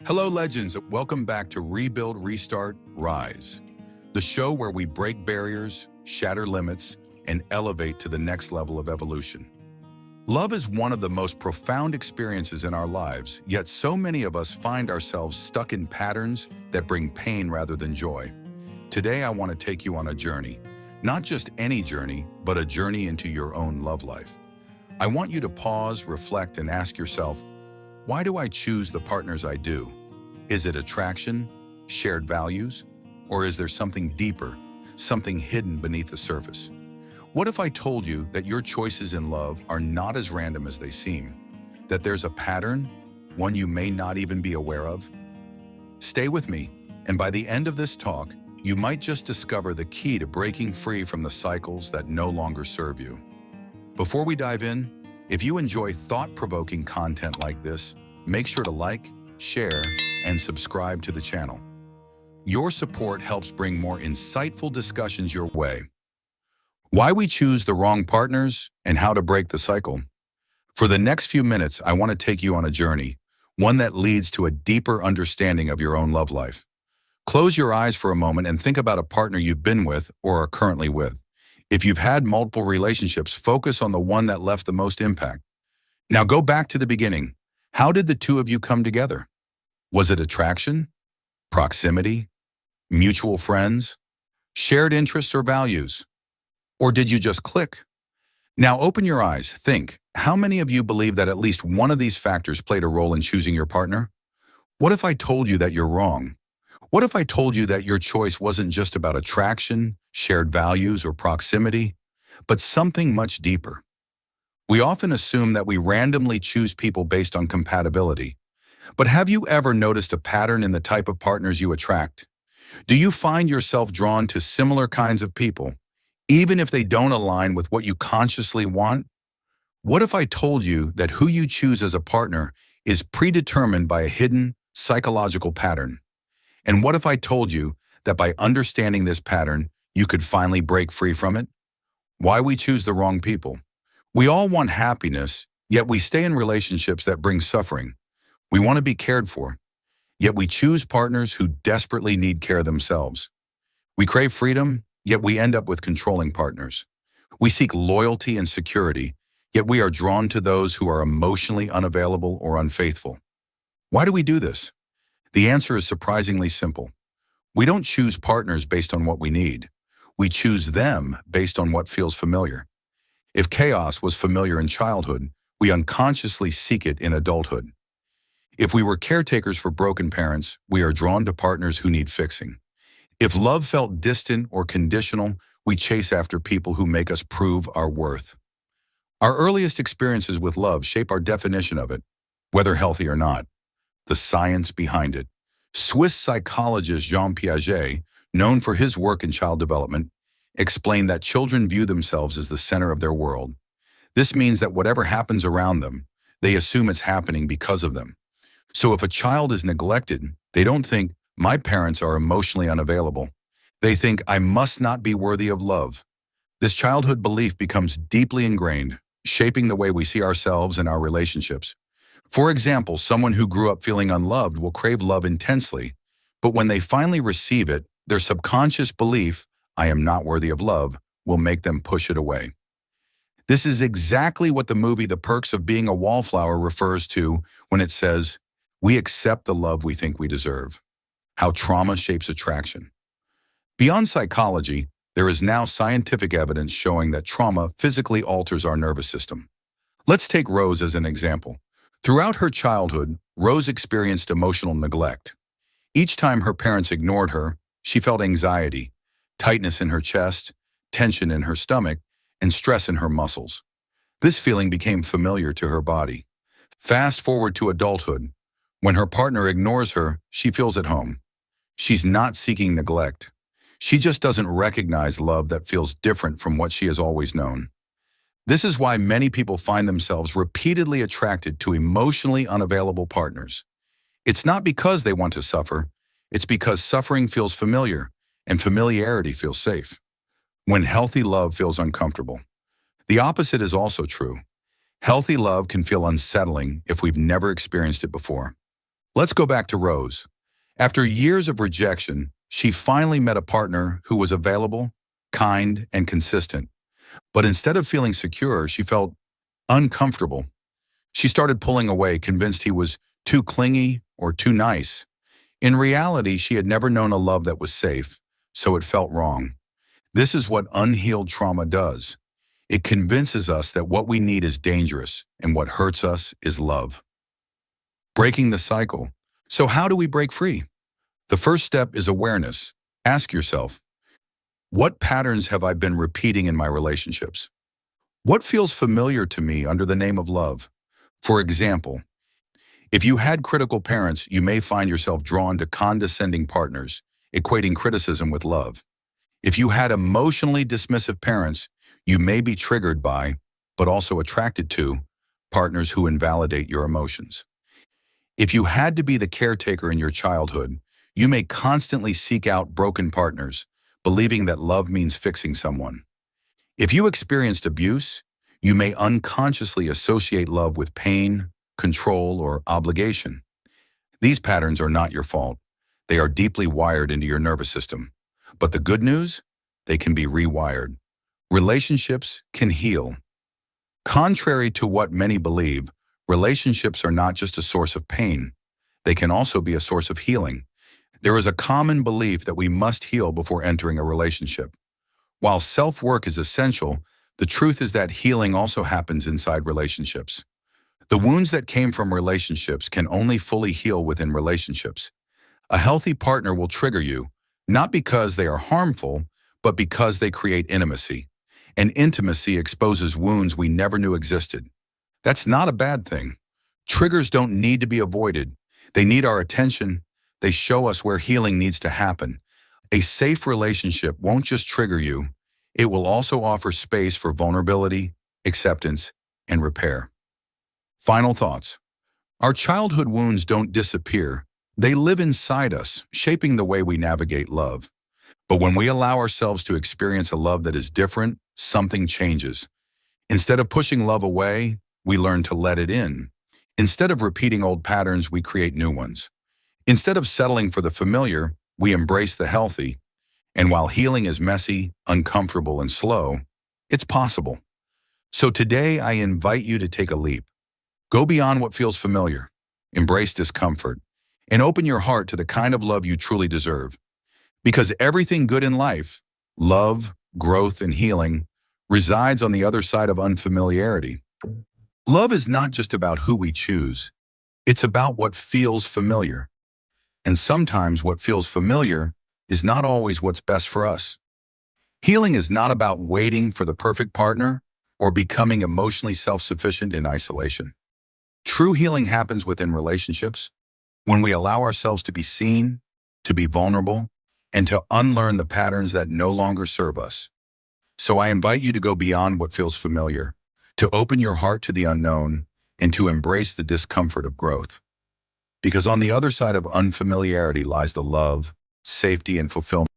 Hello, legends. Welcome back to Rebuild, Restart, Rise, the show where we break barriers, shatter limits, and elevate to the next level of evolution. Love is one of the most profound experiences in our lives, yet so many of us find ourselves stuck in patterns that bring pain rather than joy. Today, I want to take you on a journey. Not just any journey, but a journey into your own love life. I want you to pause, reflect, and ask yourself, why do I choose the partners I do? Is it attraction, shared values, or is there something deeper, something hidden beneath the surface? What if I told you that your choices in love are not as random as they seem, that there's a pattern, one you may not even be aware of? Stay with me, and by the end of this talk, you might just discover the key to breaking free from the cycles that no longer serve you. Before we dive in, if you enjoy thought-provoking content like this, make sure to like, share, and subscribe to the channel. Your support helps bring more insightful discussions your way. Why we choose the wrong partners and how to break the cycle. For the next few minutes, I want to take you on a journey, one that leads to a deeper understanding of your own love life. Close your eyes for a moment and think about a partner you've been with or are currently with. If you've had multiple relationships, focus on the one that left the most impact. Now go back to the beginning. How did the two of you come together? Was it attraction, proximity, mutual friends, shared interests or values? Or did you just click? Now open your eyes, think, how many of you believe that at least one of these factors played a role in choosing your partner? What if I told you that you're wrong? What if I told you that your choice wasn't just about attraction, shared values, or proximity, but something much deeper? We often assume that we randomly choose people based on compatibility. But have you ever noticed a pattern in the type of partners you attract? Do you find yourself drawn to similar kinds of people, even if they don't align with what you consciously want? What if I told you that who you choose as a partner is predetermined by a hidden psychological pattern? And what if I told you that by understanding this pattern, you could finally break free from it? Why we choose the wrong people. We all want happiness, yet we stay in relationships that bring suffering. We want to be cared for, yet we choose partners who desperately need care themselves. We crave freedom, yet we end up with controlling partners. We seek loyalty and security, yet we are drawn to those who are emotionally unavailable or unfaithful. Why do we do this? The answer is surprisingly simple. We don't choose partners based on what we need. We choose them based on what feels familiar. If chaos was familiar in childhood, we unconsciously seek it in adulthood. If we were caretakers for broken parents, we are drawn to partners who need fixing. If love felt distant or conditional, we chase after people who make us prove our worth. Our earliest experiences with love shape our definition of it, whether healthy or not. The science behind it. Swiss psychologist Jean Piaget, known for his work in child development, explained that children view themselves as the center of their world. This means that whatever happens around them, they assume it's happening because of them. So if a child is neglected, they don't think, my parents are emotionally unavailable. They think, I must not be worthy of love. This childhood belief becomes deeply ingrained, shaping the way we see ourselves and our relationships. For example, someone who grew up feeling unloved will crave love intensely, but when they finally receive it, their subconscious belief, I am not worthy of love, will make them push it away. This is exactly what the movie The Perks of Being a Wallflower refers to when it says, we accept the love we think we deserve. How trauma shapes attraction. Beyond psychology, there is now scientific evidence showing that trauma physically alters our nervous system. Let's take Rose as an example. Throughout her childhood, Rose experienced emotional neglect. Each time her parents ignored her, she felt anxiety, tightness in her chest, tension in her stomach, and stress in her muscles. This feeling became familiar to her body. Fast forward to adulthood. When her partner ignores her, she feels at home. She's not seeking neglect. She just doesn't recognize love that feels different from what she has always known. This is why many people find themselves repeatedly attracted to emotionally unavailable partners. It's not because they want to suffer, it's because suffering feels familiar and familiarity feels safe. When healthy love feels uncomfortable. The opposite is also true. Healthy love can feel unsettling if we've never experienced it before. Let's go back to Rose. After years of rejection, she finally met a partner who was available, kind, and consistent. But instead of feeling secure, she felt uncomfortable. She started pulling away, convinced he was too clingy or too nice. In reality, she had never known a love that was safe, so it felt wrong. This is what unhealed trauma does. It convinces us that what we need is dangerous and what hurts us is love. Breaking the cycle. So how do we break free? The first step is awareness. Ask yourself, what patterns have I been repeating in my relationships? What feels familiar to me under the name of love? For example, if you had critical parents, you may find yourself drawn to condescending partners, equating criticism with love. If you had emotionally dismissive parents, you may be triggered by, but also attracted to, partners who invalidate your emotions. If you had to be the caretaker in your childhood, you may constantly seek out broken partners, believing that love means fixing someone. If you experienced abuse, you may unconsciously associate love with pain, control, or obligation. These patterns are not your fault. They are deeply wired into your nervous system. But the good news? They can be rewired. Relationships can heal. Contrary to what many believe, relationships are not just a source of pain. They can also be a source of healing. There is a common belief that we must heal before entering a relationship. While self-work is essential, the truth is that healing also happens inside relationships. The wounds that came from relationships can only fully heal within relationships. A healthy partner will trigger you, not because they are harmful, but because they create intimacy. And intimacy exposes wounds we never knew existed. That's not a bad thing. Triggers don't need to be avoided. They need our attention. They show us where healing needs to happen. A safe relationship won't just trigger you. It will also offer space for vulnerability, acceptance, and repair. Final thoughts. Our childhood wounds don't disappear. They live inside us, shaping the way we navigate love. But when we allow ourselves to experience a love that is different, something changes. Instead of pushing love away, we learn to let it in. Instead of repeating old patterns, we create new ones. Instead of settling for the familiar, we embrace the healthy. And while healing is messy, uncomfortable, and slow, it's possible. So today, I invite you to take a leap. Go beyond what feels familiar, embrace discomfort, and open your heart to the kind of love you truly deserve. Because everything good in life, love, growth, and healing, resides on the other side of unfamiliarity. Love is not just about who we choose. It's about what feels familiar. And sometimes what feels familiar is not always what's best for us. Healing is not about waiting for the perfect partner or becoming emotionally self-sufficient in isolation. True healing happens within relationships when we allow ourselves to be seen, to be vulnerable, and to unlearn the patterns that no longer serve us. So I invite you to go beyond what feels familiar, to open your heart to the unknown, and to embrace the discomfort of growth. Because on the other side of unfamiliarity lies the love, safety, and fulfillment